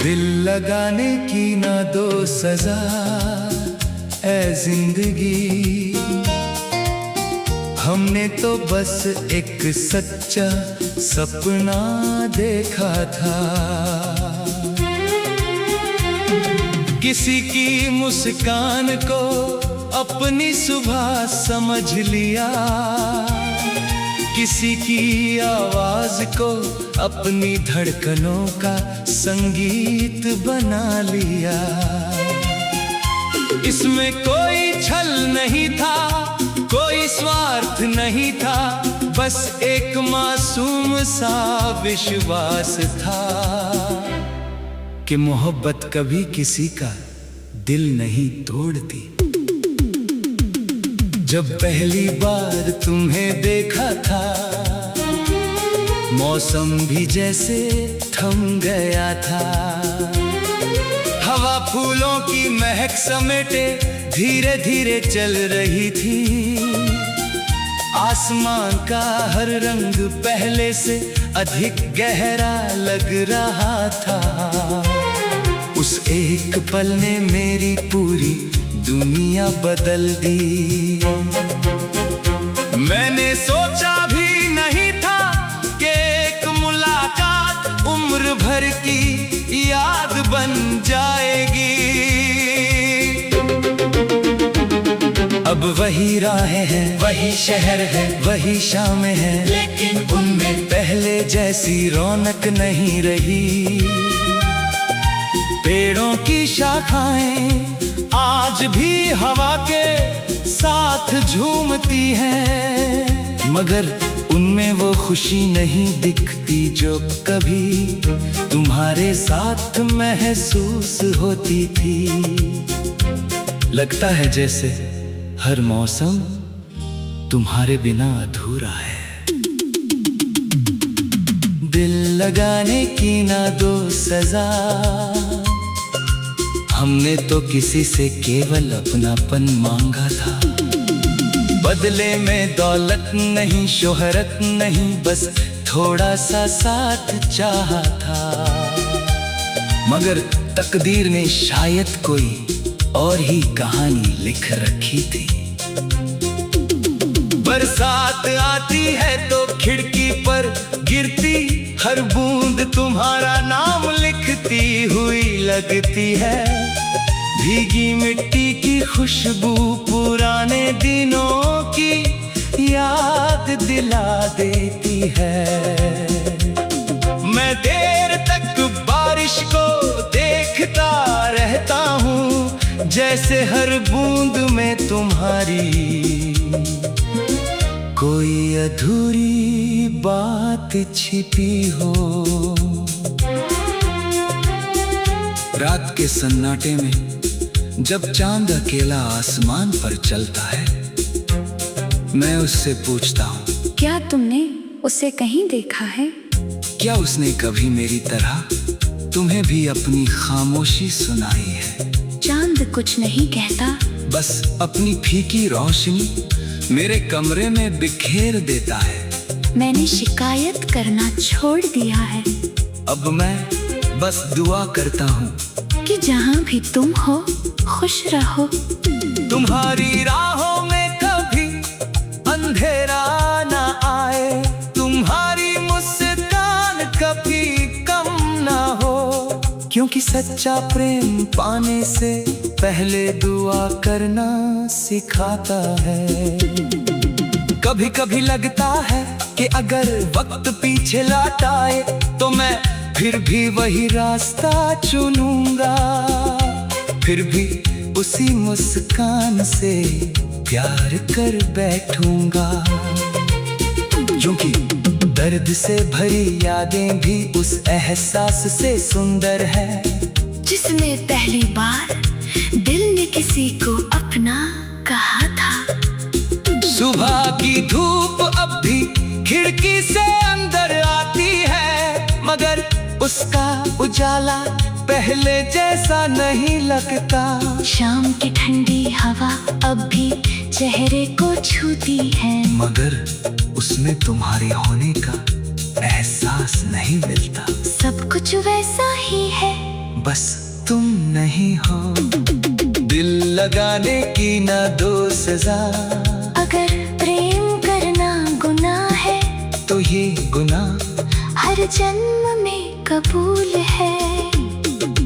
दिल लगाने की ना दो सजा ऐ जिंदगी, हमने तो बस एक सच्चा सपना देखा था। किसी की मुस्कान को अपनी सुबह समझ लिया, किसी की आवाज को अपनी धड़कनों का संगीत बना लिया। इसमें कोई छल नहीं था, कोई स्वार्थ नहीं था, बस एक मासूम सा विश्वास था कि मोहब्बत कभी किसी का दिल नहीं तोड़ती। जब पहली बार तुम्हें देखा था, मौसम भी जैसे थम गया था। हवा फूलों की महक समेटे धीरे धीरे चल रही थी। आसमां का हर रंग पहले से अधिक गहरा लग रहा था। उस एक पल ने मेरी पूरी दुनिया बदल दी। मैंने सोचा भी नहीं था कि एक मुलाकात उम्र भर की याद बन जाएगी। अब वही राहें हैं, वही शहर है, वही शामें हैं, लेकिन उनमें पहले जैसी रौनक नहीं रही। पेड़ों की शाखाएं आज भी हवा के साथ झूमती हैं, मगर उनमें वो खुशी नहीं दिखती जो कभी तुम्हारे साथ महसूस होती थी। लगता है जैसे हर मौसम तुम्हारे बिना अधूरा है। दिल लगाने की ना दो सजा, हमने तो किसी से केवल अपनापन मांगा था। बदले में दौलत नहीं, शोहरत नहीं, बस थोड़ा सा साथ चाहा था। मगर तकदीर ने शायद कोई और ही कहानी लिख रखी थी। बरसात आती है तो खिड़की पर गिरती हर बूंद तुम्हारा नाम लिखती हुई लगती है। भीगी मिट्टी की खुशबू पुराने दिनों की याद दिला देती है। मैं देर तक बारिश को देखता रहता हूँ, जैसे हर बूंद में तुम्हारी कोई अधूरी बात छिपी हो। रात के सन्नाटे में जब चांद अकेला आसमान पर चलता है, मैं उससे पूछता हूँ, क्या तुमने उसे कहीं देखा है? क्या उसने कभी मेरी तरह तुम्हें भी अपनी खामोशी सुनाई है? चांद कुछ नहीं कहता, बस अपनी फीकी रोशनी मेरे कमरे में बिखेर देता है। मैंने शिकायत करना छोड़ दिया है। अब मैं बस दुआ करता हूँ कि जहाँ भी तुम हो खुश रहो। तुम्हारी राहों में कभी अंधेरा ना आए, तुम्हारी मुस्कान कभी कम ना हो, क्योंकि सच्चा प्रेम पाने से पहले दुआ करना सिखाता है। कभी कभी लगता है कि अगर वक्त पीछे लौट आए तो मैं फिर भी वही रास्ता चुनूंगा, फिर भी उसी मुस्कान से प्यार कर बैठूंगा। क्योंकि दर्द से भरी यादें भी उस एहसास से सुंदर है, जिसने पहली बार दिल ने किसी को अपना कहा था। सुबह की धूप अब भी खिड़की से अंदर आती है, मगर उसका उजाला पहले जैसा नहीं लगता। शाम की ठंडी हवा अब भी चेहरे को छूती है, मगर उसमें तुम्हारे होने का एहसास नहीं मिलता। सब कुछ वैसा ही है, बस तुम नहीं हो। दिल लगाने की ना दो सजा, अगर प्रेम करना गुनाह है तो ये गुनाह हर जन्म में कबूल है।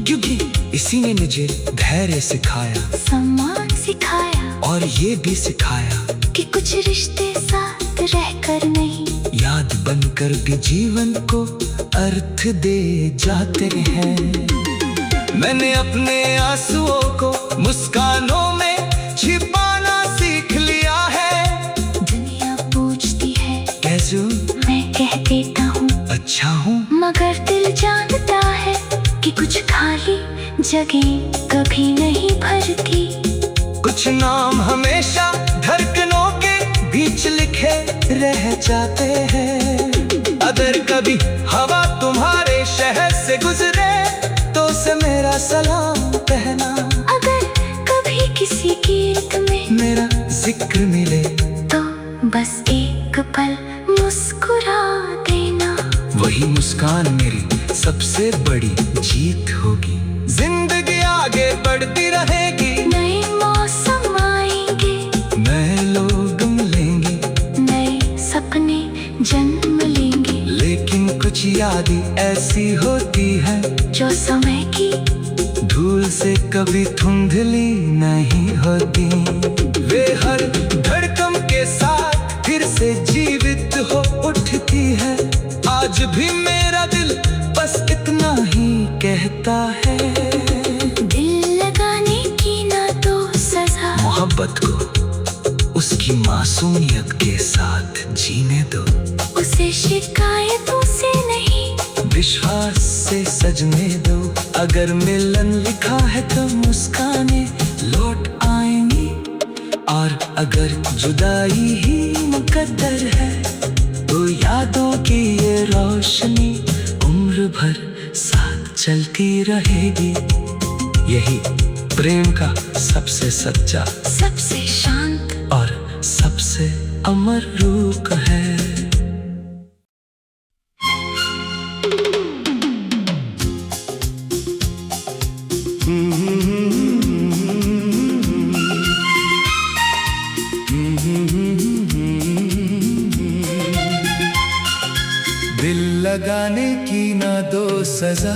क्योंकि इसी ने मुझे धैर्य सिखाया, सम्मान सिखाया, और ये भी सिखाया कि कुछ रिश्ते साथ रहकर नहीं, याद बनकर भी जीवन को अर्थ दे जाते हैं। मैंने अपने आंसुओं को मुस्कानों में छिपाना सीख लिया है। दुनिया पूछती है कैसे मैं कह देता हूँ अच्छा हूँ, मगर दिल जानता है कि कुछ खाली जगह कभी नहीं भरती। कुछ नाम हमेशा धड़कनों के बीच लिखे रह जाते हैं। अगर कभी हवा तुम्हारे शहर से गुजरे तो उसे मेरा सलाम कहना। अगर कभी किसी गीत में मेरा जिक्र मिले तो बस एक पल मुस्कुरा देना। वही मुस्कान मेरी सबसे बड़ी जीत होगी। जिंदगी आगे बढ़ती रहेगी, नए मौसम आएंगे, नए लोग मिलेंगे, नए सपने जन्म लेंगे, लेकिन कुछ यादें ऐसी होती है जो समय की धूल से कभी धुंधली नहीं होती। वे हर धड़कन के साथ फिर से जीवित हो उठती है। आज भी मेरा दिल बस इतना ही कहता है, दिल लगाने की ना दो सजा, मोहब्बत को उसकी मासूमियत के साथ जीने दो। उसे शिकायतों से नहीं, विश्वास से सजने दो। अगर मिलन लिखा है तो मुस्काने लौट आएंगी, और अगर जुदाई ही मुकद्दर है तो यादों की ये रोशनी उम्र भर साथ चलती रहेगी। यही प्रेम का सबसे सच्चा, सबसे शांत और सबसे अमर रूप है। दिल लगाने की ना दो सजा,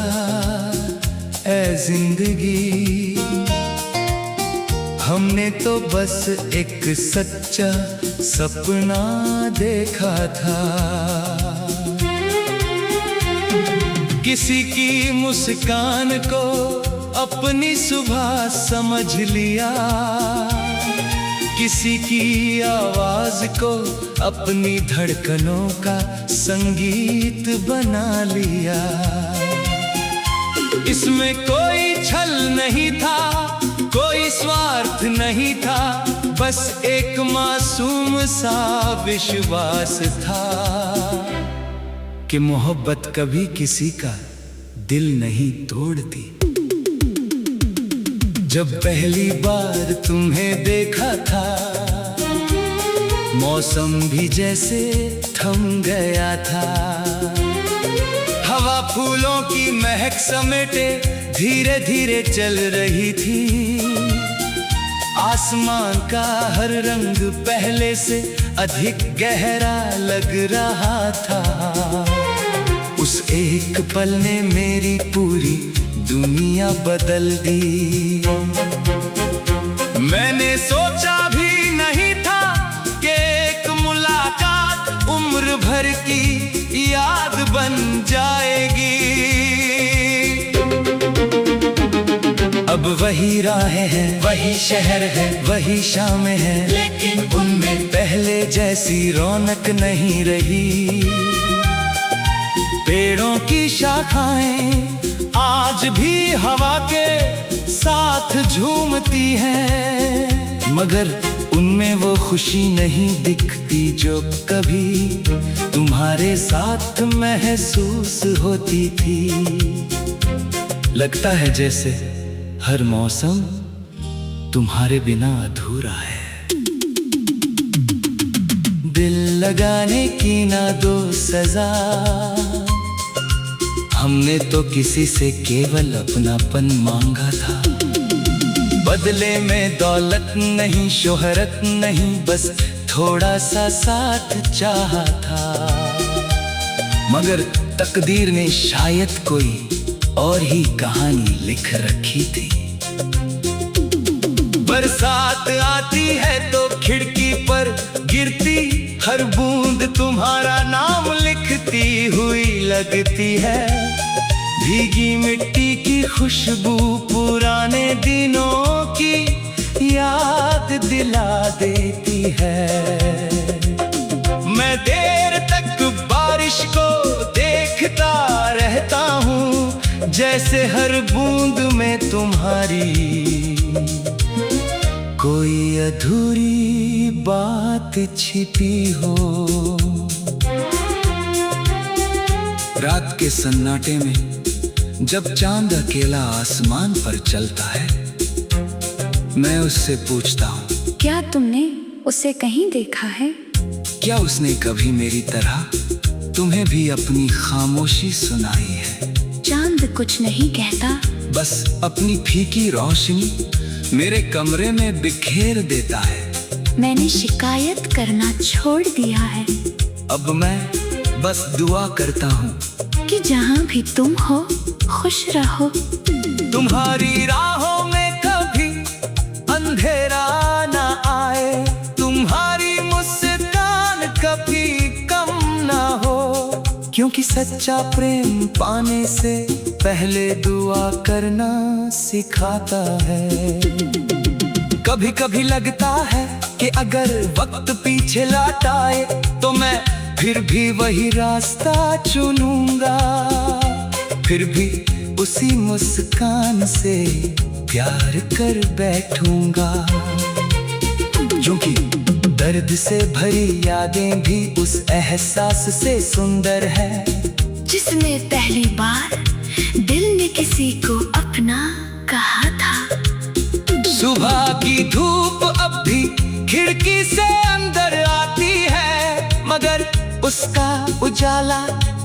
ऐ जिंदगी हमने तो बस एक सच्चा सपना देखा था। किसी की मुस्कान को अपनी सुबह समझ लिया, किसी की आवाज को अपनी धड़कनों का संगीत बना लिया। इसमें कोई छल नहीं था, कोई स्वार्थ नहीं था, बस एक मासूम सा विश्वास था कि मोहब्बत कभी किसी का दिल नहीं तोड़ती। जब पहली बार तुम्हें देखा था, मौसम भी जैसे थम गया था। हवा फूलों की महक समेटे धीरे धीरे चल रही थी। आसमान का हर रंग पहले से अधिक गहरा लग रहा था। उस एक पल ने मेरी पूरी दुनिया बदल दी। मैंने सोचा भी नहीं था कि एक मुलाकात उम्र भर की याद बन जाएगी। अब वही राहें हैं, वही शहर है, वही शामें हैं, लेकिन उनमें पहले जैसी रौनक नहीं रही। पेड़ों की शाखाएं आज भी हवा के साथ झूमती हैं, मगर उनमें वो खुशी नहीं दिखती जो कभी तुम्हारे साथ महसूस होती थी। लगता है जैसे हर मौसम तुम्हारे बिना अधूरा है। दिल लगाने की ना दो सजा, हमने तो किसी से केवल अपनापन मांगा था। बदले में दौलत नहीं, शोहरत नहीं, बस थोड़ा सा साथ चाहा था। मगर तकदीर ने शायद कोई और ही कहानी लिख रखी थी। बरसात आती है तो खिड़की पर गिरती हर बूंद तुम्हारा नाम लिखती हुई लगती है। भीगी मिट्टी की खुशबू पुराने दिनों की याद दिला देती है। मैं देर तक बारिश को देखता रहता हूँ, जैसे हर बूंद में तुम्हारी कोई अधूरी बात छिपी हो। रात के सन्नाटे में जब चांद अकेला आसमान पर चलता है, मैं उससे पूछता हूँ, क्या तुमने उसे कहीं देखा है? क्या उसने कभी मेरी तरह तुम्हें भी अपनी खामोशी सुनाई है? चांद कुछ नहीं कहता, बस अपनी फीकी रोशनी मेरे कमरे में बिखेर देता है। मैंने शिकायत करना छोड़ दिया है। अब मैं बस दुआ करता हूँ कि जहाँ भी तुम हो खुश रहो। तुम्हारी राहों में कभी अंधेरा ना आए, तुम्हारी मुस्कान कभी कम ना हो। क्योंकि सच्चा प्रेम पाने से पहले दुआ करना सिखाता है। कभी कभी लगता है कि अगर वक्त पीछे लौट आए तो मैं फिर भी वही रास्ता चुनूंगा, फिर भी उसी मुस्कान से प्यार कर बैठूंगा। क्योंकि दर्द से भरी यादें भी उस एहसास से सुंदर है, जिसने पहली बार दिल ने किसी को अपना कहा था। सुबह की धूप अब भी खिड़की से अंदर आती है, मगर उसका उजाला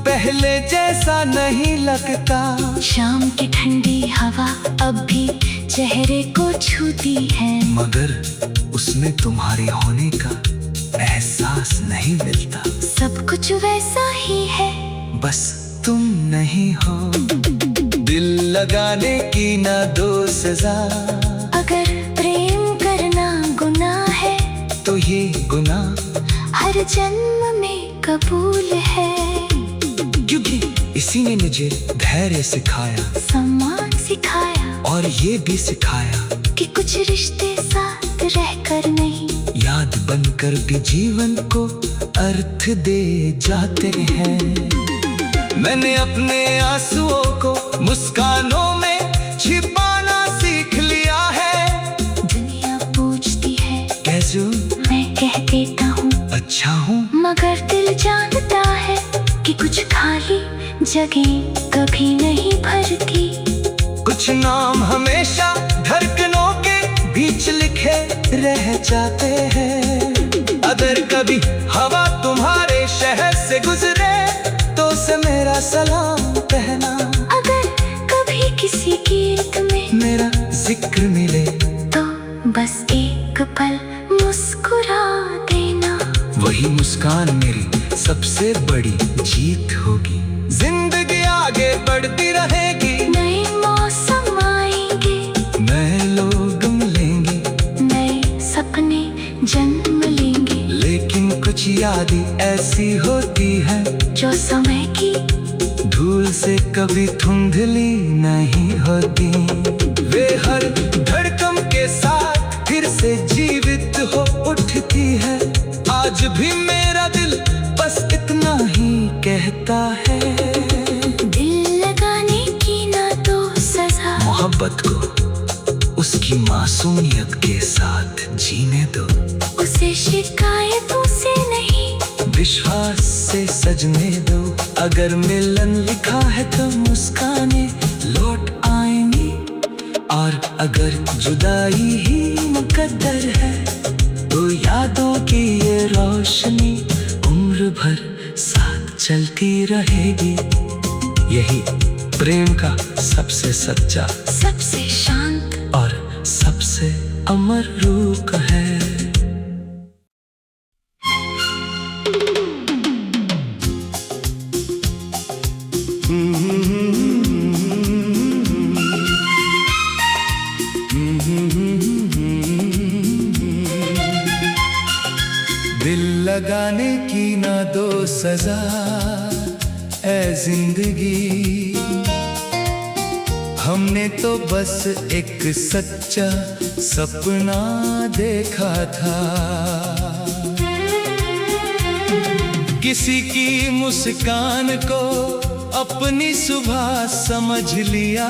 पहले जैसा नहीं लगता। शाम की ठंडी हवा अब भी चेहरे को छूती है, मगर उसमें तुम्हारे होने का एहसास नहीं मिलता। सब कुछ वैसा ही है, बस तुम नहीं हो। दिल लगाने की ना दो सजा, अगर प्रेम करना गुनाह है तो ये गुनाह हर जन्म में कबूल है। क्योंकि इसी ने मुझे धैर्य सिखाया, सम्मान सिखाया, और ये भी सिखाया कि कुछ रिश्ते साथ रहकर नहीं, याद बनकर भी जीवन को अर्थ दे जाते हैं। मैंने अपने आंसुओं को मुस्कानों में छिपाना सीख लिया है। दुनिया पूछती है कैसे मैं कह देता हूँ अच्छा हूँ, मगर दिल जानता है कि कुछ खाली जगह कभी नहीं भरती। कुछ नाम हमेशा धड़कनों के बीच लिखे रह जाते हैं। अगर कभी हवा तुम्हारे शहर से गुजरे तो उसे मेरा सलाम कहना। अगर कभी किसी गीत में मेरा जिक्र मिले तो बस एक पल मुस्कुरा देना। वही मुस्कान मेरी सबसे बड़ी जीत होगी। जिंदगी आगे बढ़ती रहेगी, नए मौसम आएंगे, नए लोग मिलेंगे, नए सपने जन्म लेंगे, लेकिन कुछ यादें ऐसी होती हैं जो समय की धूल से कभी धुंधली नहीं होती। वे हर धड़कन के साथ फिर से जीवित हो उठती है। आज भी मेरा दिल बस इतना ही कहता है, दिल लगाने की ना दो सजा। मोहब्बत को उसकी मासूमियत के साथ जीने दो। उसे शिकायतों से नहीं, विश्वास से सजने दो। अगर मिलन लिखा है तो मुस्काने लौट आए। और अगर जुदाई ही मुकद्दर है तो यादों की ये रोशनी उम्र भर साथ चलती रहेगी। यही प्रेम का सबसे सच्चा, सबसे शांत और सबसे अमर रूप है। दिल लगाने की ना दो सजा ऐ जिंदगी, हमने तो बस एक सच्चा सपना देखा था। किसी की मुस्कान को अपनी सुबह समझ लिया,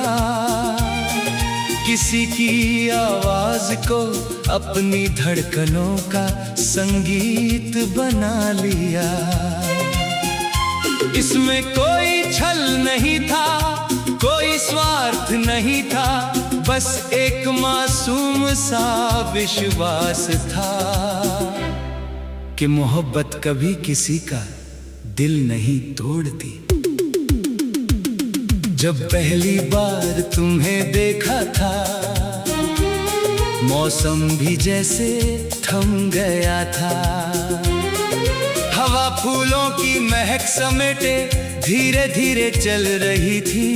किसी की आवाज को अपनी धड़कनों का संगीत बना लिया। इसमें कोई छल नहीं था, कोई स्वार्थ नहीं था, बस एक मासूम सा विश्वास था कि मोहब्बत कभी किसी का दिल नहीं तोड़ती। जब पहली बार तुम्हें देखा था, मौसम भी जैसे थम गया था। हवा फूलों की महक समेटे धीरे धीरे चल रही थी।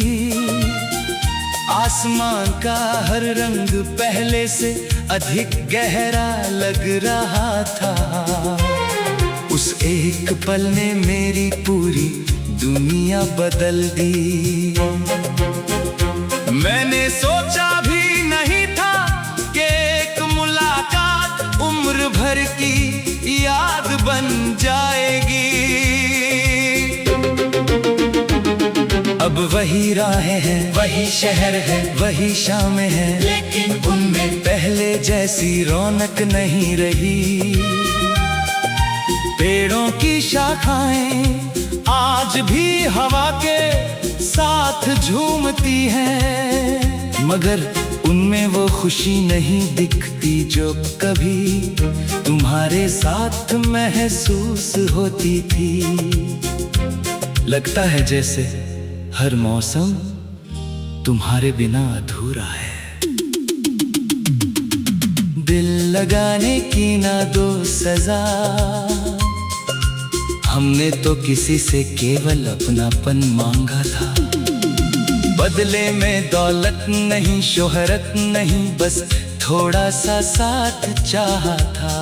आसमान का हर रंग पहले से अधिक गहरा लग रहा था। उस एक पल ने मेरी पूरी दुनिया बदल दी। मैंने सोचा भी नहीं था कि एक मुलाकात उम्र भर की याद बन जाएगी। अब वही राहें हैं, वही शहर है, वही शामें हैं, लेकिन उनमें पहले जैसी रौनक नहीं रही। पेड़ों की शाखाएं आज भी हवा के साथ झूमती हैं, मगर उनमें वो खुशी नहीं दिखती जो कभी तुम्हारे साथ महसूस होती थी। लगता है जैसे हर मौसम तुम्हारे बिना अधूरा है। दिल लगाने की ना दो सजा, हमने तो किसी से केवल अपनापन मांगा था। बदले में दौलत नहीं, शोहरत नहीं, बस थोड़ा सा साथ चाहा था।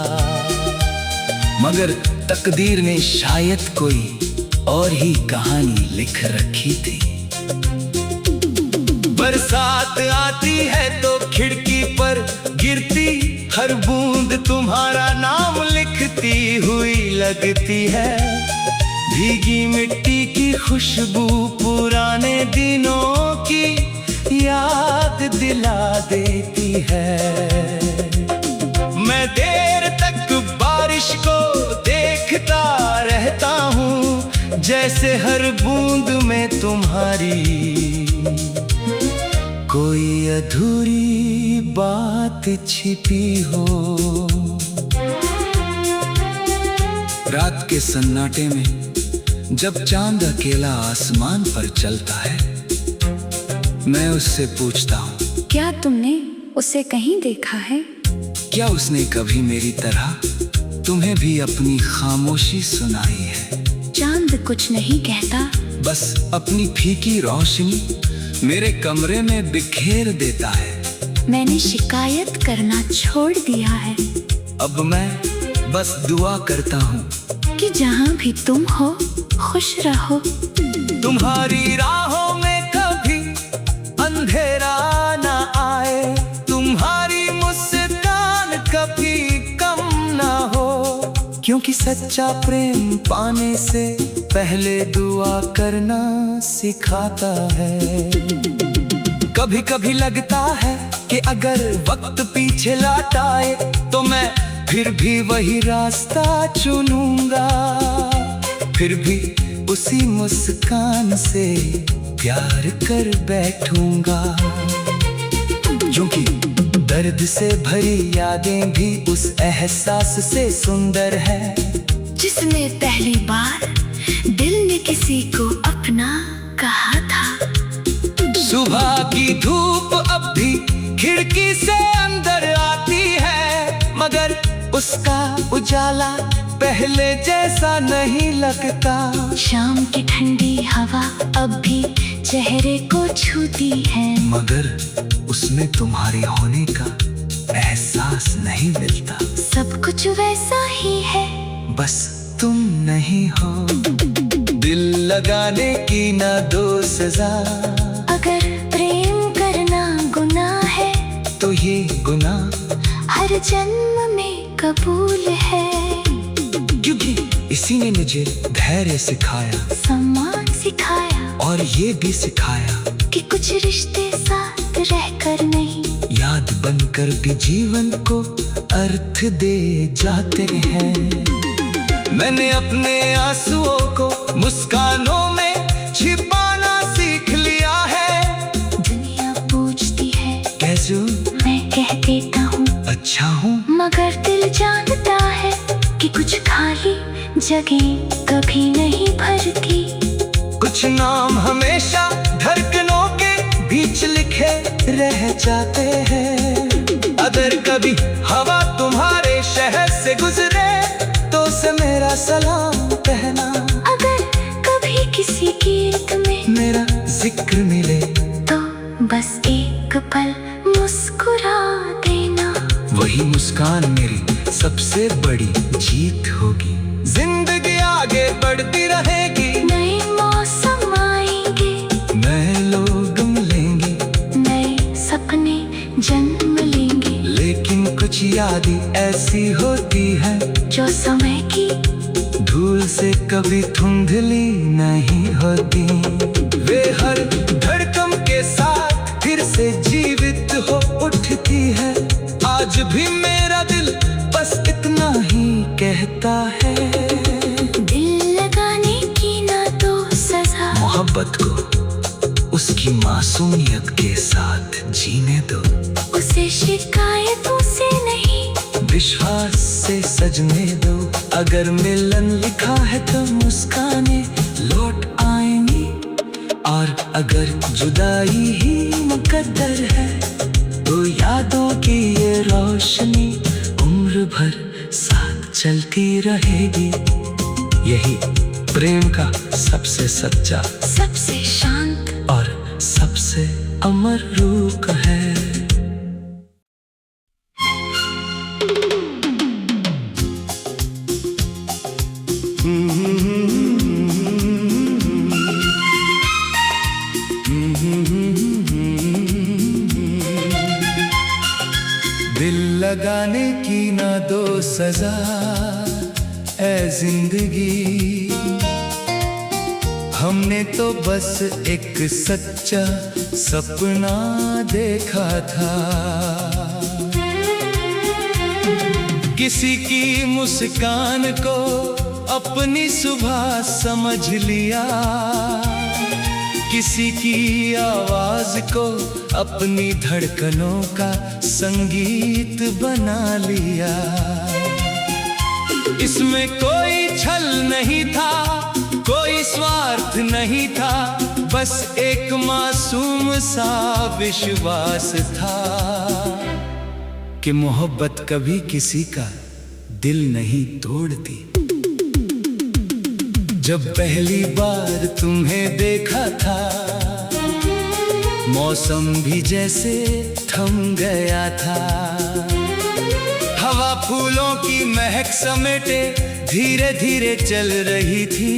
मगर तकदीर ने शायद कोई और ही कहानी लिख रखी थी। बरसात आती है तो खिड़की पर गिरती हर बूंद तुम्हारा नाम लिखती हुई लगती है। भीगी मिट्टी की खुशबू पुराने दिनों की याद दिला देती है। मैं देर तक बारिश को देखता रहता हूँ, जैसे हर बूंद में तुम्हारी कोई अधूरी बात छिपी हो। रात के सन्नाटे में जब चांद अकेला आसमान पर चलता है, मैं उससे पूछता हूँ, क्या तुमने उसे कहीं देखा है? क्या उसने कभी मेरी तरह तुम्हें भी अपनी खामोशी सुनाई है? चांद कुछ नहीं कहता, बस अपनी फीकी रोशनी मेरे कमरे में बिखेर देता है। मैंने शिकायत करना छोड़ दिया है। अब मैं बस दुआ करता हूँ कि जहाँ भी तुम हो खुश रहो। तुम्हारी राहों में कभी अंधेरा ना आए, तुम्हारी मुस्कान कभी कम ना हो, क्योंकि सच्चा प्रेम पाने से पहले दुआ करना सिखाता है। कभी कभी लगता है कि अगर वक्त पीछे लौट आए तो मैं फिर भी वही रास्ता चुनूंगा, फिर भी उसी मुस्कान से प्यार कर बैठूंगा। क्योंकि दर्द से भरी यादें भी उस एहसास से सुंदर है जिसने पहली बार दिल ने किसी को अपना कहा था। सुबह की धूप अब भी खिड़की से अंदर आती है, मगर उसका उजाला पहले जैसा नहीं लगता। शाम की ठंडी हवा अब भी चेहरे को छूती है, मगर उसमें तुम्हारे होने का एहसास नहीं मिलता। सब कुछ वैसा ही है, बस तुम नहीं हो। दिल लगाने की ना दो सजा, अगर प्रेम करना गुनाह है तो ये गुनाह हर जन्म में कबूल है। क्योंकि इसी ने मुझे धैर्य सिखाया, सम्मान सिखाया, और ये भी सिखाया कि कुछ रिश्ते साथ रहकर नहीं, याद बनकर भी जीवन को अर्थ दे जाते हैं। मैंने अपने आंसुओं को मुस्कानों में छिपाना सीख लिया है। दुनिया पूछती है कैसे मैं कह देता हूँ अच्छा हूँ, मगर दिल जानता है कि कुछ खाली जगह कभी नहीं भरती। कुछ नाम हमेशा धड़कनों के बीच लिखे रह जाते हैं। अगर कभी हवा तुम्हारे शहर से गुजरे तो उसे मेरा सलाम कहना। अगर कभी किसी गीत में मेरा जिक्र मिले तो बस एक पल मुस्कुरा देना। वही मुस्कान मेरी सबसे बड़ी जीत होगी। जिंदगी आगे बढ़ती रहेगी, नए मौसम आएंगे, नए लोग मिलेंगे, नए सपने जन्म लेंगे, लेकिन कुछ यादें ऐसी होती है जो समय की धूल से कभी धुंधली नहीं होती। वे हर धड़कन के साथ फिर से जीवित हो उठती है। आज भी मेरा दिल बस इतना ही कहता है, दिल लगाने की ना तो सजा, मोहब्बत को उसकी मासूमियत के साथ जीने दो। उसे शिकायतों से नहीं, विश्वास से सजने दो। अगर मिलन लिखा है तो मुस्काने लौट आएंगी, और अगर जुदाई ही मुकद्दर है तो यादों की ये रोशनी उम्र भर साथ चलती रहेगी। यही प्रेम का सबसे सच्चा, सबसे शांत और सबसे अमर रूप है। दिल लगाने की ना दो सजा, ऐ जिंदगी हमने तो बस एक सच्चा सपना देखा था। किसी की मुस्कान को अपनी सुबह समझ लिया, किसी की आवाज को अपनी धड़कनों का संगीत बना लिया। इसमें कोई छल नहीं था, कोई स्वार्थ नहीं था, बस एक मासूम सा विश्वास था कि मोहब्बत कभी किसी का दिल नहीं तोड़ती। जब पहली बार तुम्हें देखा था, मौसम भी जैसे थम गया था। हवा फूलों की महक समेटे धीरे धीरे चल रही थी।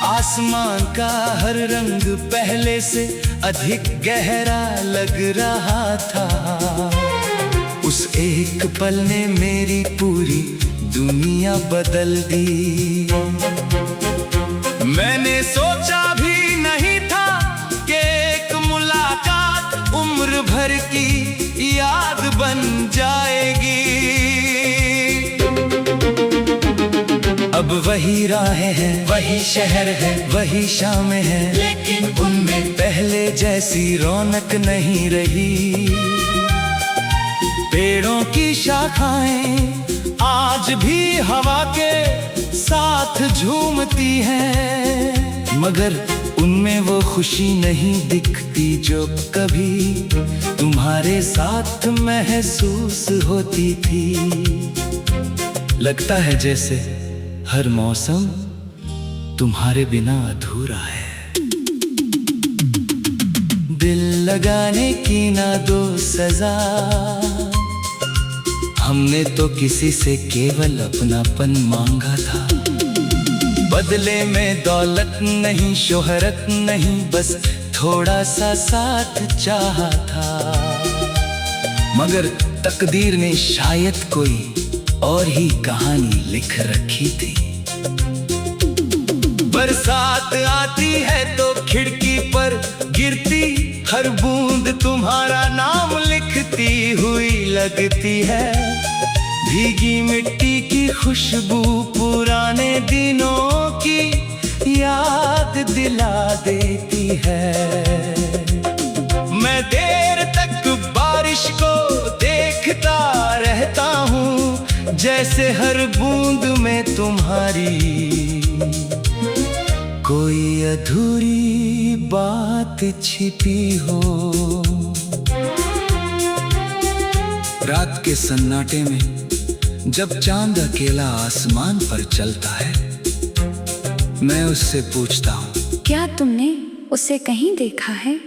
आसमां का हर रंग पहले से अधिक गहरा लग रहा था। उस एक पल ने मेरी पूरी दुनिया बदल दी। मैंने सोचा भी नहीं था कि एक मुलाकात उम्र भर की याद बन जाएगी। अब वही राहें हैं, वही शहर है, वही शामें हैं, लेकिन उनमें पहले जैसी रौनक नहीं रही। पेड़ों की शाखाएं आज भी हवा के साथ झूमती हैं, मगर उनमें वो खुशी नहीं दिखती जो कभी तुम्हारे साथ महसूस होती थी। लगता है जैसे हर मौसम तुम्हारे बिना अधूरा है। दिल लगाने की ना दो सजा, हमने तो किसी से केवल अपनापन मांगा था। बदले में दौलत नहीं, शोहरत नहीं, बस थोड़ा सा साथ चाहा था। मगर तकदीर ने शायद कोई और ही कहानी लिख रखी थी। बरसात आती है तो खिड़की पर गिरती हर बूंद तुम्हारा नाम लिखती हुई लगती है। भीगी मिट्टी की खुशबू पुराने दिनों की याद दिला देती है। मैं देर तक बारिश को देखता रहता हूँ, जैसे हर बूंद में तुम्हारी कोई अधूरी बात छिपी हो। रात के सन्नाटे में जब चांद अकेला आसमान पर चलता है, मैं उससे पूछता हूँ, क्या तुमने उसे कहीं देखा है?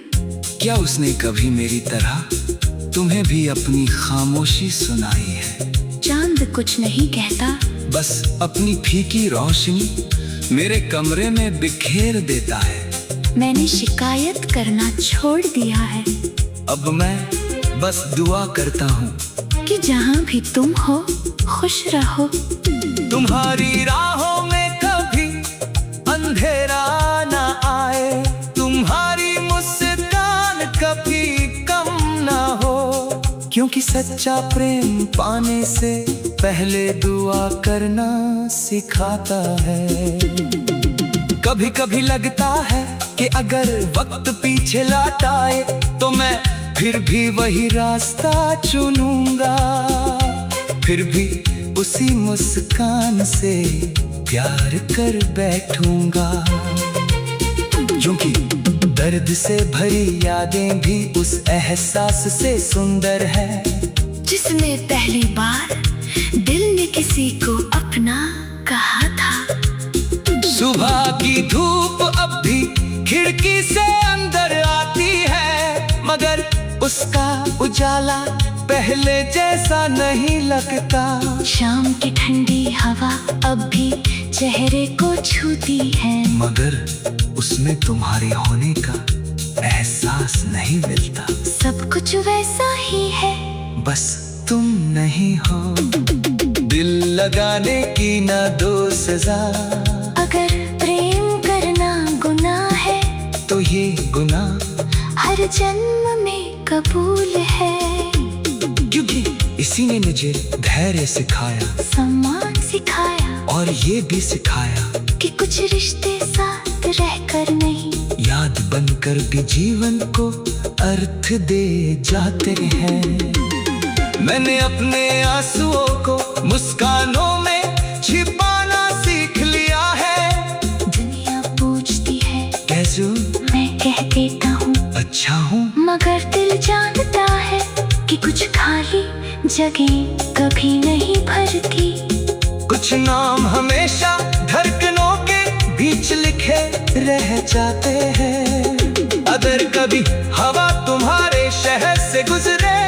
क्या उसने कभी मेरी तरह तुम्हें भी अपनी खामोशी सुनाई है? चांद कुछ नहीं कहता, बस अपनी फीकी रोशनी मेरे कमरे में बिखेर देता है। मैंने शिकायत करना छोड़ दिया है। अब मैं बस दुआ करता हूँ कि जहाँ भी तुम हो खुश रहो। तुम्हारी राहों में कभी अंधेरा ना आए, तुम्हारी मुस्कान कभी कम ना हो, क्योंकि सच्चा प्रेम पाने से पहले दुआ करना सिखाता है। कभी कभी लगता है कि अगर वक्त पीछे लौट आए तो मैं फिर भी वही रास्ता चुनूंगा, फिर भी उसी मुस्कान से प्यार कर बैठूंगा। क्योंकि दर्द से भरी यादें भी उस एहसास से सुंदर है, जिसने पहली बार दिल ने किसी को अपना कहा था। सुबह की धूप अब भी खिड़की से अंदर आती है, मगर उसका उजाला पहले जैसा नहीं लगता। शाम की ठंडी हवा अब भी चेहरे को छूती है, मगर उसमें तुम्हारे होने का एहसास नहीं मिलता। सब कुछ वैसा ही है, बस तुम नहीं हो। दिल लगाने की ना दो सजा, अगर प्रेम करना गुनाह है तो ये गुनाह हर जन्म में कबूल है। क्योंकि इसी ने मुझे धैर्य सिखाया, सम्मान सिखाया, और ये भी सिखाया कि कुछ रिश्ते साथ रहकर नहीं, याद बनकर भी जीवन को अर्थ दे जाते हैं। मैंने अपने आंसुओं को मुस्कानों में छिपाना सीख लिया है। दुनिया पूछती है कैसे, मैं कह देता हूँ अच्छा हूँ, मगर दिल जानता है कि कुछ खाली जगह कभी नहीं भरती। कुछ नाम हमेशा धड़कनों के बीच लिखे रह जाते हैं। अगर कभी हवा तुम्हारे शहर से गुजरे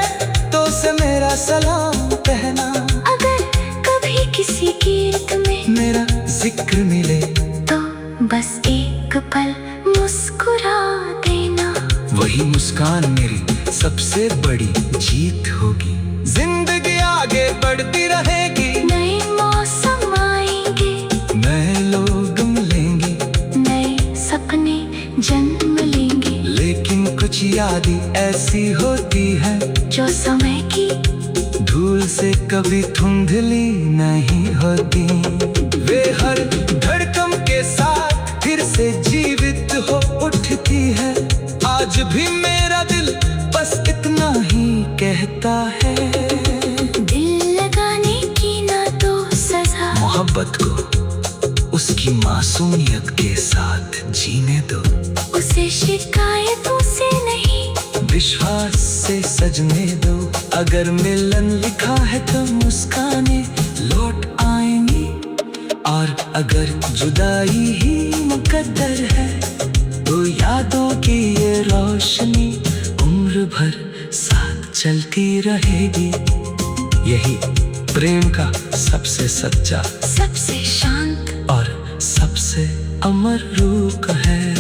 तो उसे मेरा सलाम कहना। अगर कभी किसी गीत में मेरा जिक्र मिले तो बस एक पल मुस्कुरा देना। वही मुस्कान मेरी सबसे बड़ी जीत होगी। जिंदगी आगे बढ़ती रहेगी, नए मौसम आएंगे, नए लोग मिलेंगे, नए सपने जन्म लेंगे, लेकिन कुछ यादें ऐसी होती है जो समय की धूल से कभी धुंधली नहीं होती। वे हर धड़कन के साथ फिर से जीवित हो उठती है। आज भी मेरा दिल बस इतना ही कहता है, दिल लगाने की ना तो सजा, मोहब्बत को उसकी मासूमियत के साथ जीने दो। उसे शिकायतों से नहीं, विश्वास से सजने दो। अगर मिलन लिखा है तो मुस्काने लौट आएंगी, और अगर जुदाई ही मुकद्दर है तो यादों की ये रोशनी उम्र भर साथ चलती रहेगी। यही प्रेम का सबसे सच्चा, सबसे शांत और सबसे अमर रूप है।